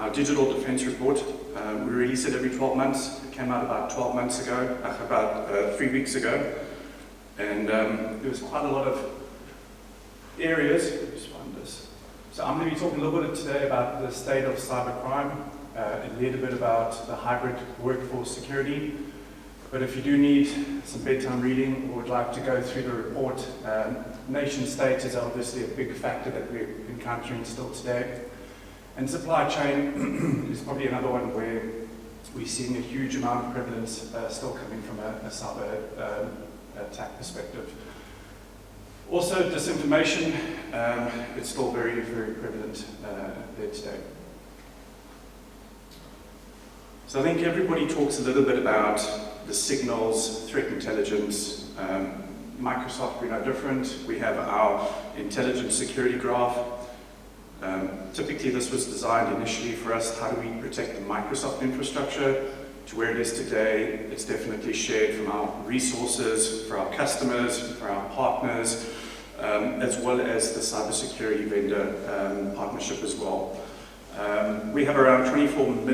our digital defense report. We release it every 12 months. It came out about 12 months ago, about 3 weeks ago. And there was quite a lot of areas. Let me just find this. So I'm going to be talking a little bit today about the state of cybercrime, and a little bit about the hybrid workforce security. But if you do need some bedtime reading or would like to go through the report, nation state is obviously a big factor that we're encountering still today. And supply chain is probably another one where we're seeing a huge amount of prevalence still coming from a cyber attack perspective. Also, disinformation, it's still very, very prevalent there today. So I think everybody talks a little bit about the signals, threat intelligence. Microsoft, we're no different. We have our intelligence security graph. Typically this was designed initially for us, how do we protect the Microsoft infrastructure to where it is today. It's definitely shared from our resources, for our customers, for our partners, as well as the cybersecurity vendor partnership as well. We have around 24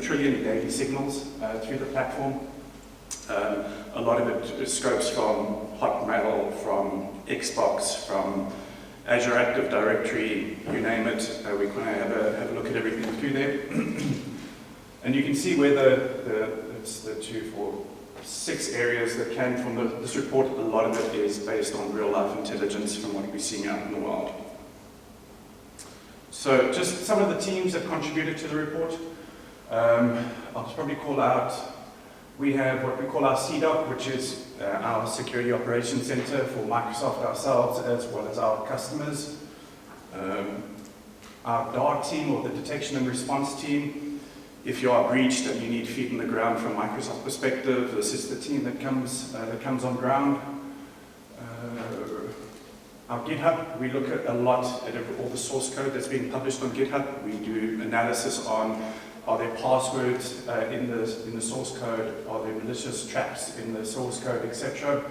trillion daily signals through the platform. A lot of it scopes from Hotmail, from Xbox, from Azure Active Directory, you name it. We're going to have a look at everything through there. And you can see where it's the 2, 4, 6 areas that came from this report. A lot of it is based on real life intelligence from what we're seeing out in the world. So just some of the teams that contributed to the report. I'll probably call out, we have what we call our CDOC, which is our Security Operations Center for Microsoft ourselves as well as our customers. Our DART team, or the Detection and Response team. If you are breached and you need feet on the ground from a Microsoft perspective, this is the team that comes on ground. Our GitHub, we look at a lot at all the source code that's being published on GitHub. We do analysis on, are there passwords in the source code, are there malicious traps in the source code, etc.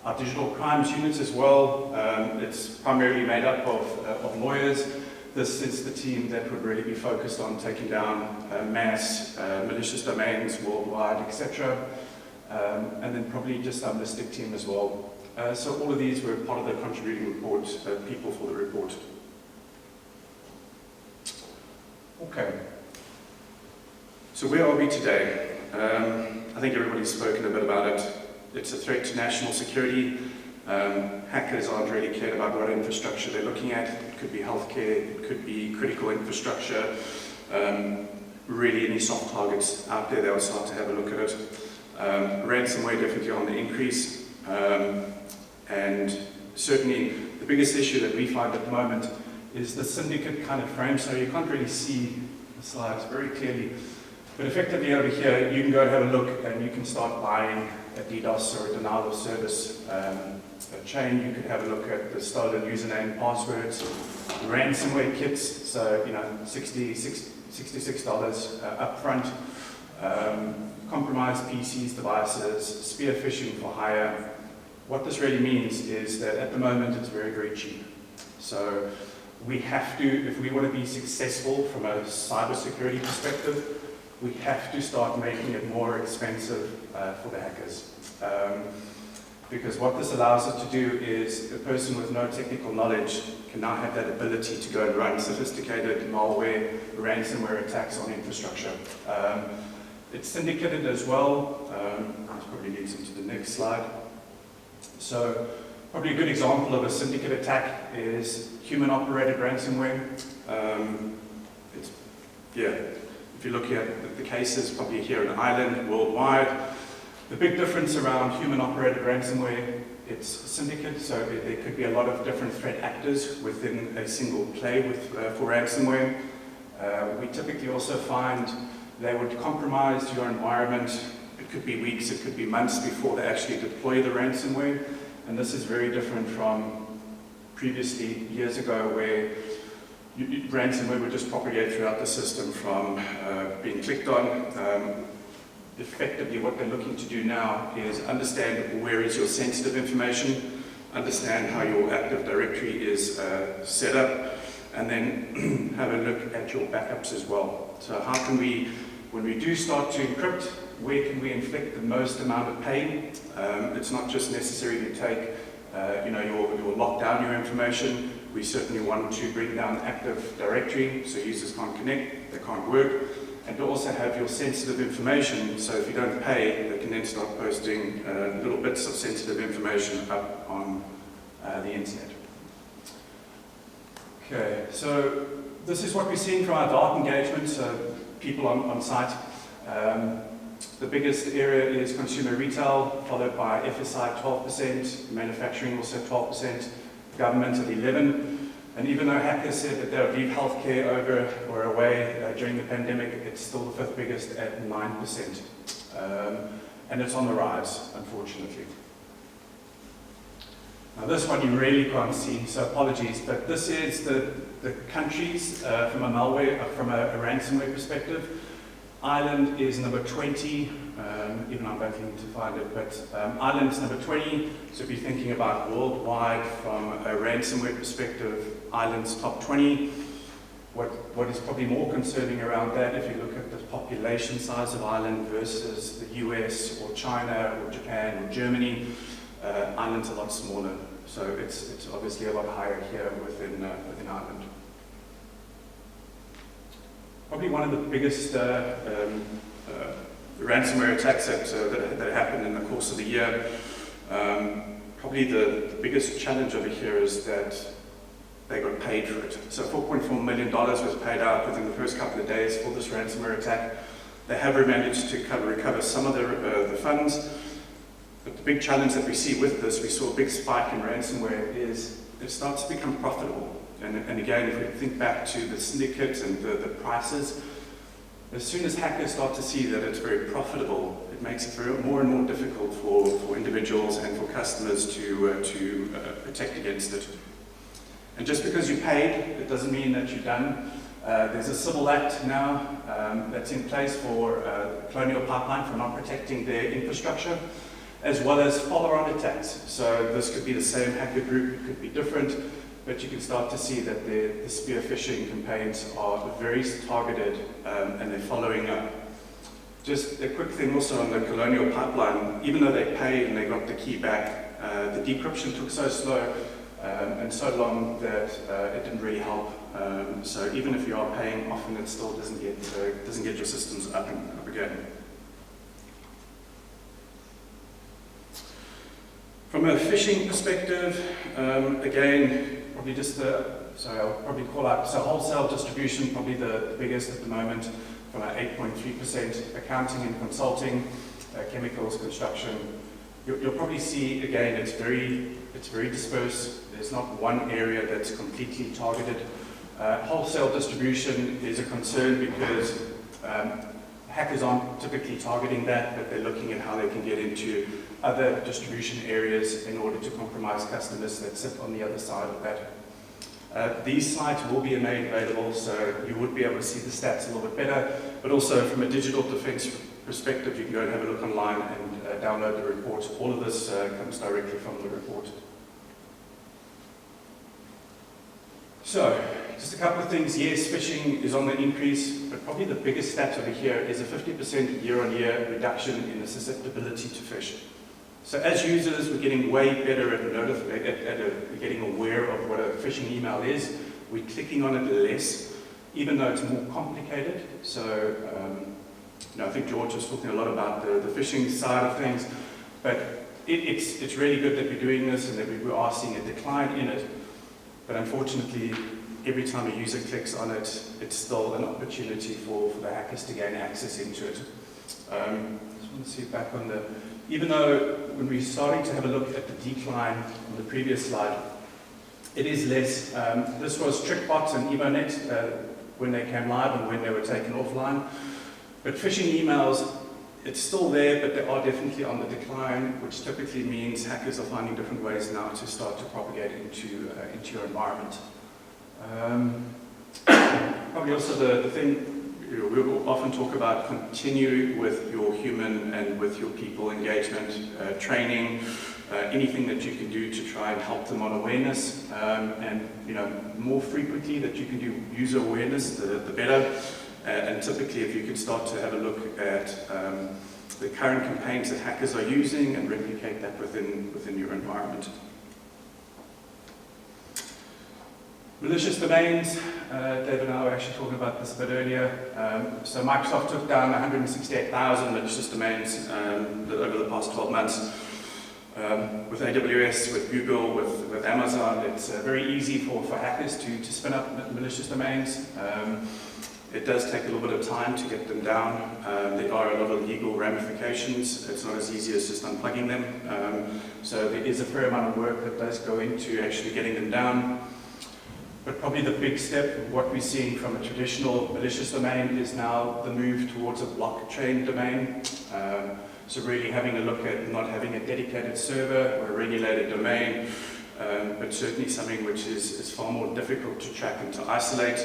Our digital crimes units as well, it's primarily made up of lawyers. This is the team that would really be focused on taking down mass malicious domains worldwide, etc. And then probably just our Mystic team as well. So all of these were part of the contributing report, people for the report. Okay. So where are we today? I think everybody's spoken a bit about it. It's a threat to national security. Hackers aren't really cared about what infrastructure they're looking at. It could be healthcare, it could be critical infrastructure. Really any soft targets out there, they'll start to have a look at it. Ransomware definitely on the increase. And certainly the biggest issue that we find at the moment is the syndicate kind of frame. So you can't really see the slides very clearly. But effectively over here, you can go and have a look and you can start buying a DDoS or a denial of service chain. You could have a look at the stolen username, passwords, ransomware kits. So, you know, $66 upfront. Compromised PCs, devices, spear phishing for hire. What this really means is that at the moment it's very, very cheap. So we have to, if we want to be successful from a cybersecurity perspective, we have to start making it more expensive for the hackers. Because what this allows us to do is a person with no technical knowledge can now have that ability to go and run sophisticated malware, ransomware attacks on infrastructure. It's syndicated as well. This probably leads into the next slide. So, probably a good example of a syndicate attack is human-operated ransomware. If you look at the cases, probably here in Ireland, worldwide, the big difference around human-operated ransomware, it's syndicate, so there could be a lot of different threat actors within a single play for ransomware. We typically also find they would compromise your environment. It could be weeks, it could be months before they actually deploy the ransomware. And this is very different from previously, years ago, where ransomware would just propagate throughout the system from being clicked on. Effectively, what they're looking to do now is understand where is your sensitive information, understand how your Active Directory is set up, and then have a look at your backups as well. So how can we, when we do start to encrypt, where can we inflict the most amount of pain? It's not just necessary to take your lock down your information. We certainly want to bring down Active Directory so users can't connect, they can't work, and to also have your sensitive information, so if you don't pay, they can then start posting little bits of sensitive information up on the internet. Okay, so this is what we're seeing from our dark engagement, so people on site. The biggest area is consumer retail, followed by FSI 12%, manufacturing also 12%, government at 11%. And even though hackers said that they would leave healthcare over or away during the pandemic, it's still the fifth biggest at 9%. And it's on the rise, unfortunately. Now this one you really can't see, so apologies, but this is the countries from a malware, from a ransomware perspective. Ireland is number 20, even I'm battling to find it, but Ireland's number 20, so if you're thinking about worldwide from a ransomware perspective, Ireland's top 20. What is probably more concerning around that, if you look at the population size of Ireland versus the US or China or Japan or Germany, Ireland's a lot smaller, so it's obviously a lot higher here within Ireland. Probably one of the biggest ransomware attacks that happened in the course of the year. Probably the biggest challenge over here is that they got paid for it. So $4.4 million was paid out within the first couple of days for this ransomware attack. They have managed to recover some of the funds, but the big challenge that we see with this, we saw a big spike in ransomware, is it starts to become profitable. And again, if we think back to the syndicates and the prices, as soon as hackers start to see that it's very profitable, it makes it more and more difficult for individuals and for customers to protect against it. And just because you paid, it doesn't mean that you're done. There's a civil act now that's in place for Colonial Pipeline for not protecting their infrastructure, as well as follow-on attacks. So this could be the same hacker group, it could be different, but you can start to see that the spear phishing campaigns are very targeted and they're following up. Just a quick thing also on the Colonial Pipeline, even though they paid and they got the key back, the decryption took so slow and so long that it didn't really help. So even if you are paying, often it still doesn't get your systems up again. From a phishing perspective, again, probably I'll probably call out, so wholesale distribution, probably the biggest at the moment, from an 8.3%, accounting and consulting, chemicals, construction. You'll probably see, again, it's very dispersed. There's not one area that's completely targeted. Wholesale distribution is a concern because hackers aren't typically targeting that, but they're looking at how they can get into other distribution areas in order to compromise customers that sit on the other side of that. These sites will be made available, so you would be able to see the stats a little bit better, but also from a digital defense perspective, you can go and have a look online and download the report. All of this comes directly from the report. So, just a couple of things. Yes, phishing is on the increase, but probably the biggest stat over here is a 50% year-on-year reduction in the susceptibility to phish. So as users, we're getting way better at getting aware of what a phishing email is. We're clicking on it less, even though it's more complicated. So, I think George was talking a lot about the phishing side of things, but it's really good that we're doing this and that we are seeing a decline in it. But unfortunately, every time a user clicks on it, it's still an opportunity for the hackers to gain access into it. I just want to see back on even though when we're starting to have a look at the decline on the previous slide, it is less. This was TrickBot and Emonet when they came live and when they were taken offline. But phishing emails, it's still there, but they are definitely on the decline, which typically means hackers are finding different ways now to start to propagate into your environment. Probably also the thing, we will often talk about continue with your human and with your people engagement, training, anything that you can do to try and help them on awareness, and more frequently that you can do user awareness, the better. And typically, if you can start to have a look at the current campaigns that hackers are using and replicate that within your environment. Malicious domains, David and I were actually talking about this a bit earlier. So Microsoft took down 168,000 malicious domains over the past 12 months. With AWS, with Google, with Amazon, it's very easy for hackers to spin up malicious domains. It does take a little bit of time to get them down. There are a lot of legal ramifications. It's not as easy as just unplugging them. So there is a fair amount of work that does go into actually getting them down. But probably the big step, what we're seeing from a traditional malicious domain is now the move towards a blockchain domain. So really having a look at not having a dedicated server or a regulated domain, but certainly something which is far more difficult to track and to isolate.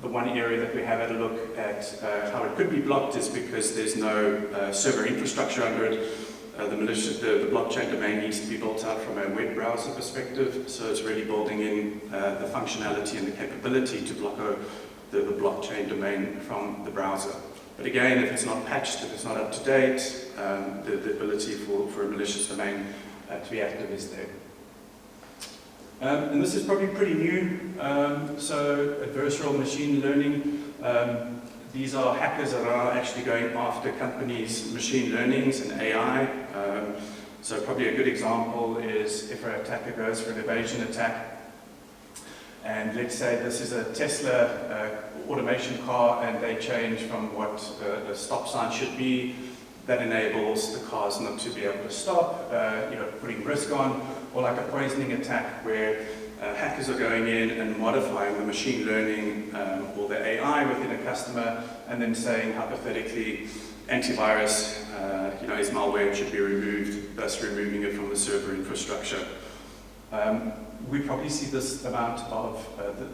The one area that we have had a look at how it could be blocked is because there's no server infrastructure under it. The blockchain domain needs to be built out from a web browser perspective, so it's really building in the functionality and the capability to block the blockchain domain from the browser. But again, if it's not patched, if it's not up to date, the ability for a malicious domain to be active is there. And this is probably pretty new. So adversarial machine learning, these are hackers that are actually going after companies' machine learnings and AI. So probably a good example is if an attacker goes for an evasion attack, and let's say this is a Tesla automation car and they change from what a stop sign should be. That enables the cars not to be able to stop, putting risk on, or like a poisoning attack where hackers are going in and modifying the machine learning or the AI within a customer, and then saying hypothetically antivirus is malware and should be removed, thus removing it from the server infrastructure. We probably see this amount of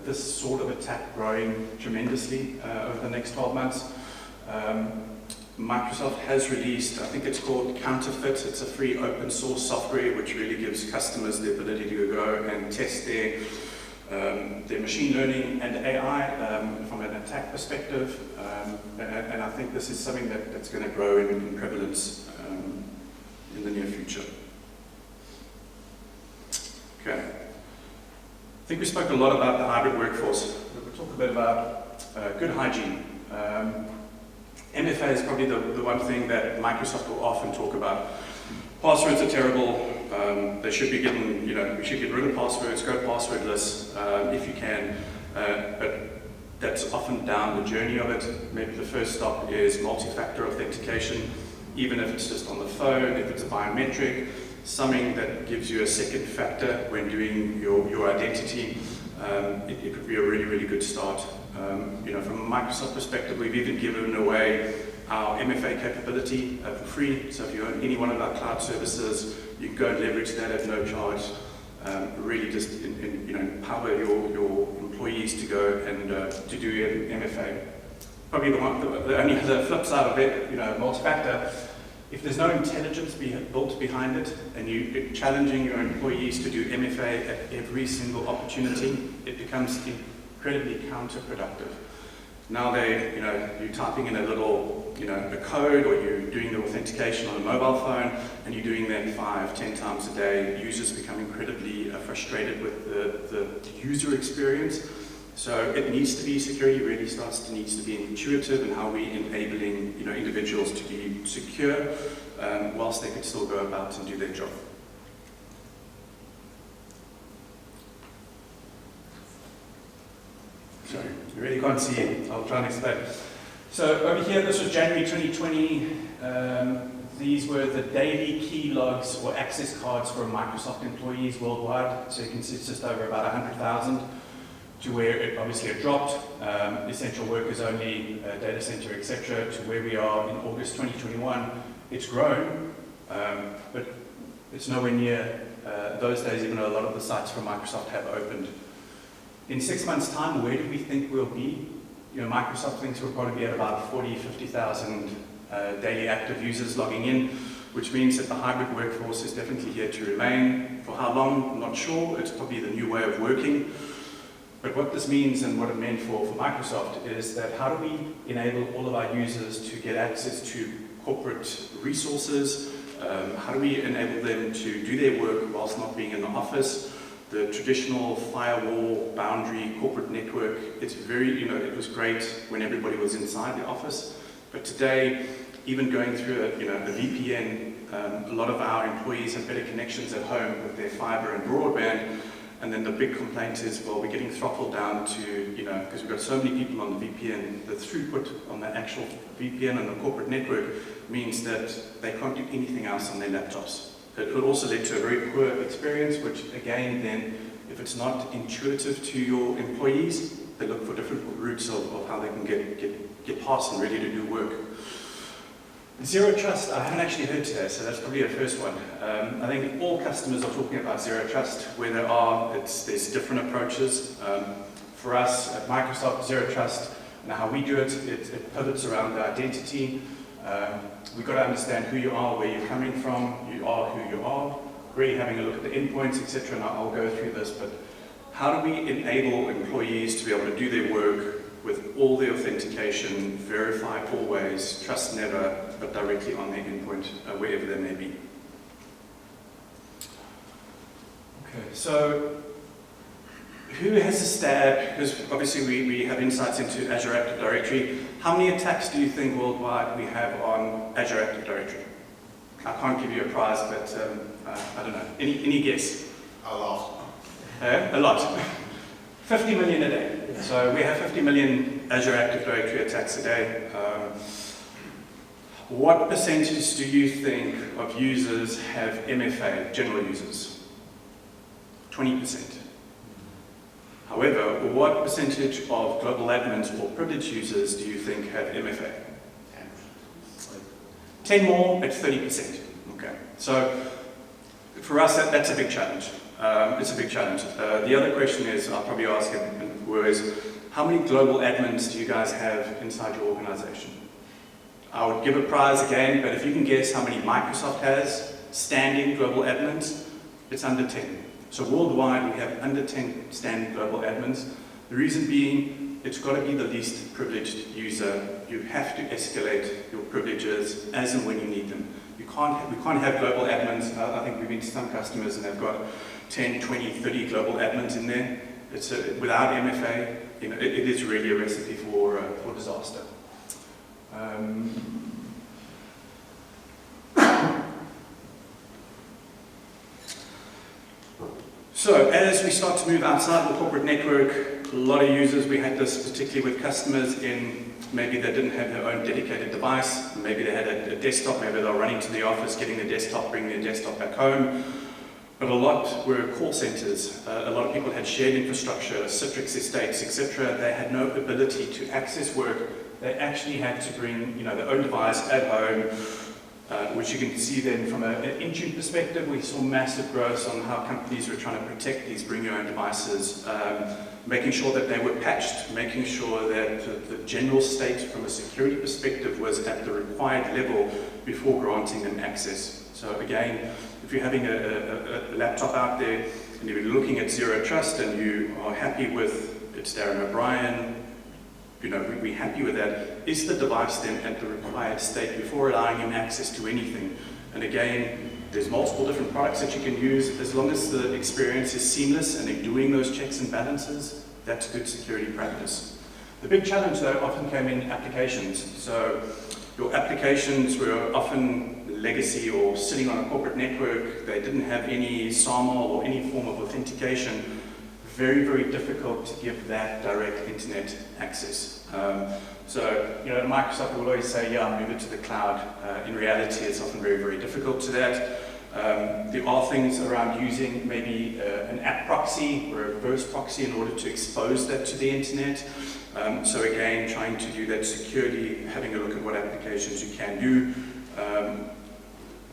this sort of attack growing tremendously over the next 12 months. Microsoft has released, I think it's called Counterfeit. It's a free open source software which really gives customers the ability to go and test their machine learning and AI from an attack perspective. And I think this is something that's going to grow in prevalence in the near future. Okay. I think we spoke a lot about the hybrid workforce. We'll talk a bit about good hygiene. MFA is probably the one thing that Microsoft will often talk about. Passwords are terrible. They should be given, we should get rid of passwords, go passwordless if you can. But that's often down the journey of it. Maybe the first stop is multi-factor authentication, even if it's just on the phone, if it's a biometric, something that gives you a second factor when doing your identity. It could be a really, really good start. From a Microsoft perspective, we've even given away our MFA capability for free. So if you own any one of our cloud services, you can go and leverage that at no charge. Really just empower your employees to go and to do MFA. Probably the only other flip side of it, multi-factor. If there's no intelligence built behind it, and you're challenging your employees to do MFA at every single opportunity, it becomes incredibly counterproductive. Now you're typing in a little, a code, or you're doing the authentication on a mobile phone, and you're doing that 5-10 times a day. Users become incredibly frustrated with the user experience. So it needs to be, security really needs to be intuitive in how we're enabling individuals to be secure whilst they can still go about and do their job. Sorry, you really can't see it. I'll try and explain. So over here, this was January 2020. These were the daily key logs or access cards for Microsoft employees worldwide. So you can see it's just over about 100,000. To where it obviously had dropped, essential workers only, data center, etc., to where we are in August 2021. It's grown, but it's nowhere near those days, even though a lot of the sites from Microsoft have opened. In 6 months' time, where do we think we'll be? Microsoft thinks we'll probably be at about 40,000, 50,000 daily active users logging in. which means that the hybrid workforce is definitely here to remain. For how long, I'm not sure. It's probably the new way of working. But what this means and what it meant for Microsoft is that how do we enable all of our users to get access to corporate resources? How do we enable them to do their work whilst not being in the office? The traditional firewall, boundary, corporate network, it's very, it was great when everybody was inside the office. But today, even going through a VPN, a lot of our employees have better connections at home with their fiber and broadband. And then the big complaint is, well, we're getting throttled down to, because we've got so many people on the VPN, the throughput on the actual VPN and the corporate network means that they can't do anything else on their laptops. It would also lead to a very poor experience, which again, then, if it's not intuitive to your employees, they look for different routes of how they can get past and ready to do work. Zero trust, I haven't actually heard today, so that's probably a first one. I think all customers are talking about zero trust. Where there are, there's different approaches. For us at Microsoft, zero trust, and how we do it, it pivots around the identity. We've got to understand who you are, where you're coming from, you are who you are, really having a look at the endpoints, etc., and I'll go through this, but how do we enable employees to be able to do their work with all the authentication, verify always, trust never, but directly on their endpoint, wherever they may be. Okay, so who has a stab? Because obviously we have insights into Azure Active Directory. How many attacks do you think worldwide we have on Azure Active Directory? I can't give you a prize, but I don't know. Any guess? A lot. A lot. 50 million a day. So we have 50 million Azure Active Directory attacks a day. What percentage do you think of users have MFA, general users? 20%. However, what percentage of global admins or privileged users do you think have MFA? 10 more, it's 30%. Okay. So for us, that's a big challenge. It's a big challenge. The other question is, I'll probably ask it, was how many global admins do you guys have inside your organization? I would give a prize again, but if you can guess how many Microsoft has standing global admins, it's under 10. So worldwide, we have under 10 standing global admins. The reason being, it's got to be the least privileged user. You have to escalate your privileges as and when you need them. We can't have global admins. I think we've been to some customers and they've got 10, 20, 30 global admins in there. It's without MFA, it is really a recipe for disaster. So as we start to move outside the corporate network, a lot of users, we had this particularly with customers in maybe they didn't have their own dedicated device, maybe they had a desktop, maybe they were running to the office, getting their desktop, bringing their desktop back home. But a lot were call centers. A lot of people had shared infrastructure, Citrix estates, etc. They had no ability to access work. They actually had to bring their own device at home, which you can see then from an Intune perspective. We saw massive growth on how companies were trying to protect these bring your own devices, making sure that they were patched, making sure that the general state from a security perspective was at the required level before granting them access. So again, if you're having a laptop out there and you're looking at zero trust and you are happy with, it's Darryn O'Brien, we're happy with that, is the device then at the required state before allowing him access to anything? And again, there's multiple different products that you can use. As long as the experience is seamless and they're doing those checks and balances, that's good security practice. The big challenge though often came in applications. So your applications were often legacy or sitting on a corporate network. They didn't have any SAML or any form of authentication. Very, very difficult to give that direct internet access. So, at Microsoft will always say, yeah, move it to the cloud. In reality, it's often very, very difficult to that. There are things around using maybe an app proxy or a reverse proxy in order to expose that to the internet. So again, trying to do that securely, having a look at what applications you can do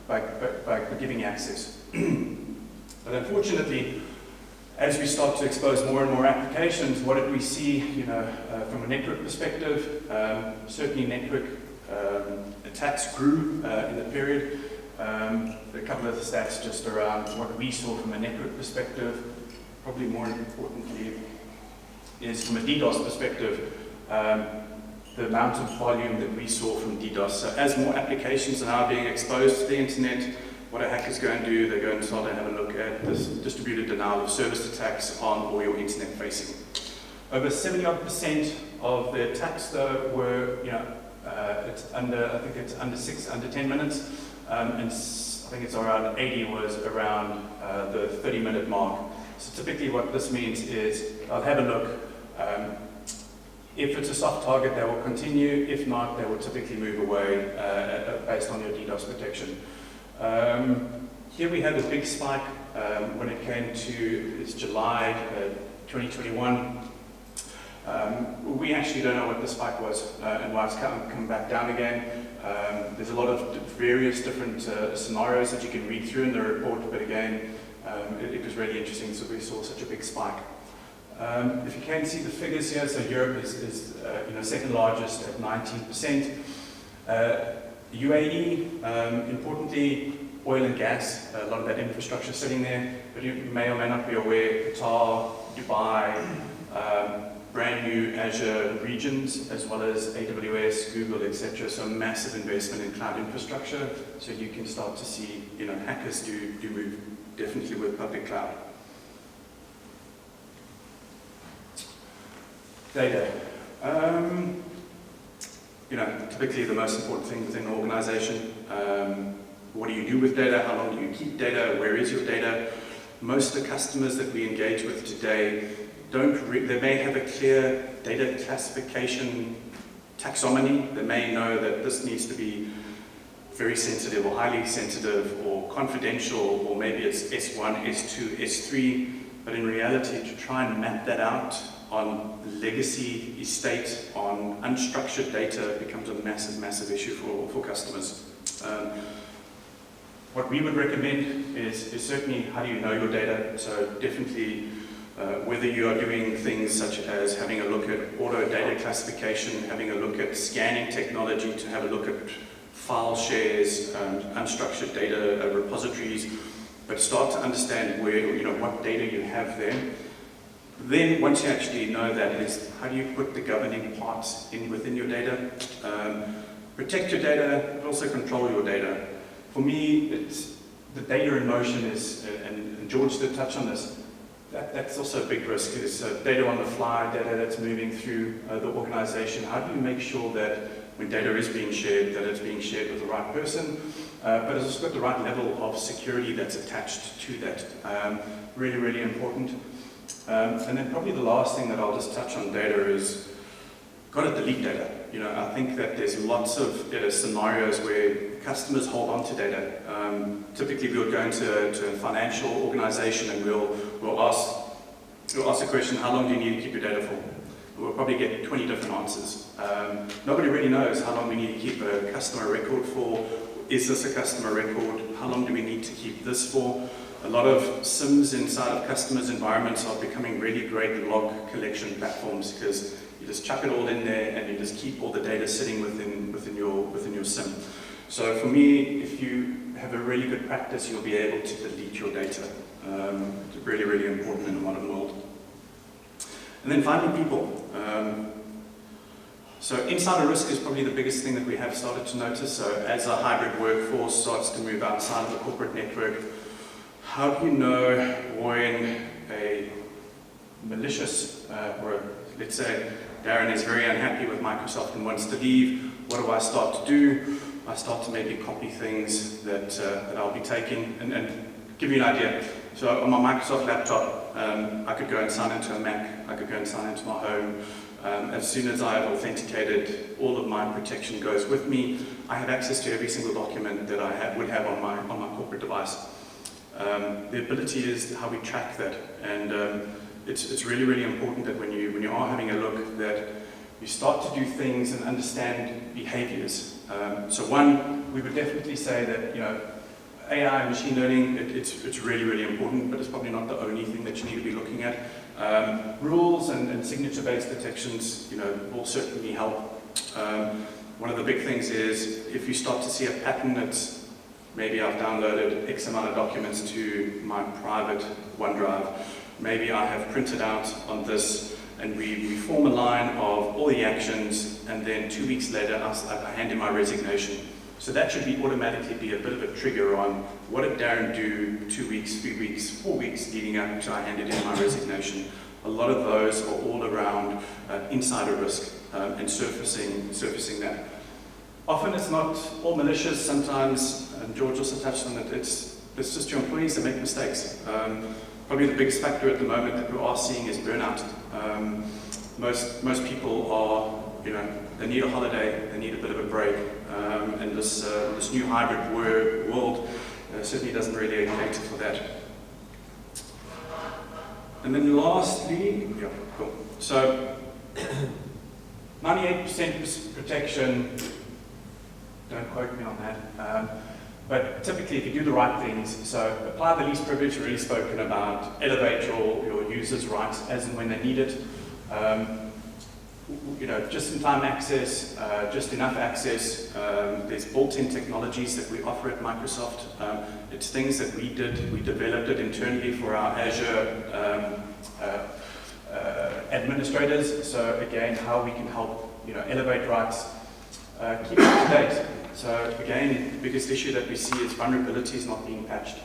by giving access. But unfortunately, as we start to expose more and more applications, what did we see, from a network perspective? Certainly network attacks grew in the period. A couple of the stats just around what we saw from a network perspective. Probably more importantly is from a DDoS perspective, the amount of volume that we saw from DDoS. So as more applications are now being exposed to the internet, what a hacker's going to do, they're going to start to have a look at this distributed denial of service attacks on all your internet facing. Over 70% of the attacks though were, it's under, I think it's under 10 minutes, and I think it's around 80 was around the 30-minute mark. So typically what this means is I'll have a look. If it's a soft target, they will continue. If not, they will typically move away based on your DDoS protection. Here we had a big spike when it came to it's July 2021. We actually don't know what the spike was and why it's come back down again. There's a lot of various different scenarios that you can read through in the report, but again, it was really interesting, so we saw such a big spike. If you can see the figures here, so Europe is second largest at 19%. UAE, importantly, oil and gas, a lot of that infrastructure sitting there, but you may or may not be aware, Qatar, Dubai, brand new Azure regions, as well as AWS, Google, etc. So massive investment in cloud infrastructure. So you can start to see, hackers do move definitely with public cloud. Data. Typically the most important thing within an organization. What do you do with data? How long do you keep data? Where is your data? Most of the customers that we engage with today they may have a clear data classification taxonomy. They may know that this needs to be very sensitive or highly sensitive or confidential, or maybe it's S1, S2, S3, but in reality to try and map that out on legacy estate, on unstructured data becomes a massive, massive issue for customers. What we would recommend is certainly how do you know your data, so definitely whether you are doing things such as having a look at auto data classification, having a look at scanning technology to have a look at file shares, unstructured data repositories, but start to understand where, what data you have there. Then once you actually know that, is how do you put the governing parts within your data? Protect your data, but also control your data. For me, it's the data in motion is, and George did touch on this, that's also a big risk, is data on the fly, data that's moving through the organization. How do you make sure that when data is being shared, that it's being shared with the right person, but it's also got the right level of security that's attached to that. Really, really important. And then probably the last thing that I'll just touch on data is, got to delete data. I think that there's lots of data scenarios where customers hold on to data. Typically we'll go into a financial organization and we'll ask the question, how long do you need to keep your data for? We'll probably get 20 different answers. Nobody really knows how long we need to keep a customer record for. Is this a customer record? How long do we need to keep this for? A lot of SIMs inside of customers' environments are becoming really great log collection platforms because you just chuck it all in there and you just keep all the data sitting within your SIM. So for me, if you have a really good practice, you'll be able to delete your data. It's really, really important in the modern world. And then finally, people. So insider risk is probably the biggest thing that we have started to notice. So as a hybrid workforce starts to move outside of the corporate network, how do you know when a malicious, or let's say Darryn is very unhappy with Microsoft and wants to leave, what do I start to do? I start to maybe copy things that I'll be taking and give you an idea. So on my Microsoft laptop, I could go and sign into a Mac, I could go and sign into my home. As soon as I have authenticated, all of my protection goes with me. I have access to every single document that I would have on my corporate device. The ability is how we track that, and it's really, really important that when you are having a look, that you start to do things and understand behaviors. So one, we would definitely say that AI and machine learning, it's really, really important, but it's probably not the only thing that you need to be looking at. Rules and signature-based detections, will certainly help. One of the big things is if you start to see a pattern that's Maybe I've downloaded X amount of documents to my private OneDrive. Maybe I have printed out on this, and we form a line of all the actions, and then 2 weeks later I hand in my resignation. So that should automatically be a bit of a trigger on what did Darryn do 2 weeks, 3 weeks, 4 weeks leading up to I handed in my resignation. A lot of those are all around insider risk and surfacing that. Often it's not all malicious. Sometimes, and George also touched on it, it's just your employees that make mistakes. Probably the biggest factor at the moment that we are seeing is burnout. Most people are, they need a holiday, they need a bit of a break, and this new hybrid world certainly doesn't really cater for that. And then lastly, yeah, cool. So 98% protection. Don't quote me on that. But typically, if you do the right things, so apply the least privilege already spoken about, elevate your users' rights as and when they need it. Just-in-time access, just enough access. There's built-in technologies that we offer at Microsoft. It's things that we developed it internally for our Azure administrators. So again, how we can help elevate rights, keep it up to date. So again, the biggest issue that we see is vulnerabilities not being patched,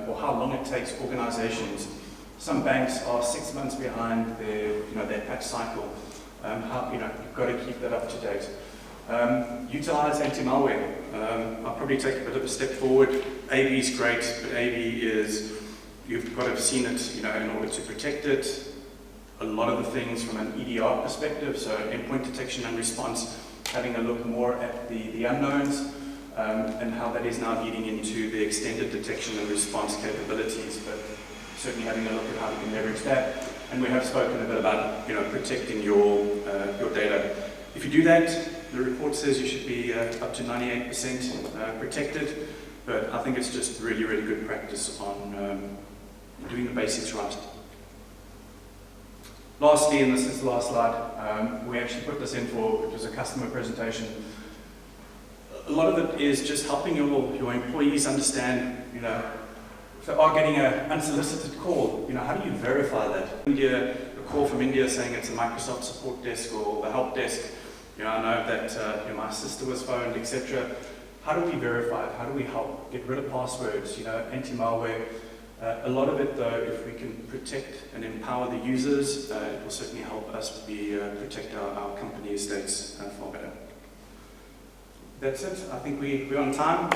or how long it takes organizations. Some banks are 6 months behind their patch cycle. You've got to keep that up to date. Utilize anti-malware. I'll probably take a bit of a step forward. AV is great, but AV is, you've got to have seen it, in order to protect it. A lot of the things from an EDR perspective, so endpoint detection and response, having a look more at the unknowns and how that is now leading into the extended detection and response capabilities, but certainly having a look at how we can leverage that. And we have spoken a bit about protecting your data. If you do that, the report says you should be up to 98% protected, but I think it's just really, really good practice on doing the basics right. Lastly, and this is the last slide, we actually put this in it was a customer presentation. A lot of it is just helping your employees understand, if they are getting an unsolicited call, how do you verify that? A call from India saying it's a Microsoft support desk or the help desk, I know that my sister was phoned, etc. How do we verify it? How do we help get rid of passwords, anti-malware? A lot of it, though, if we can protect and empower the users, it will certainly help us protect our company estates far better. That's it. I think we're on time.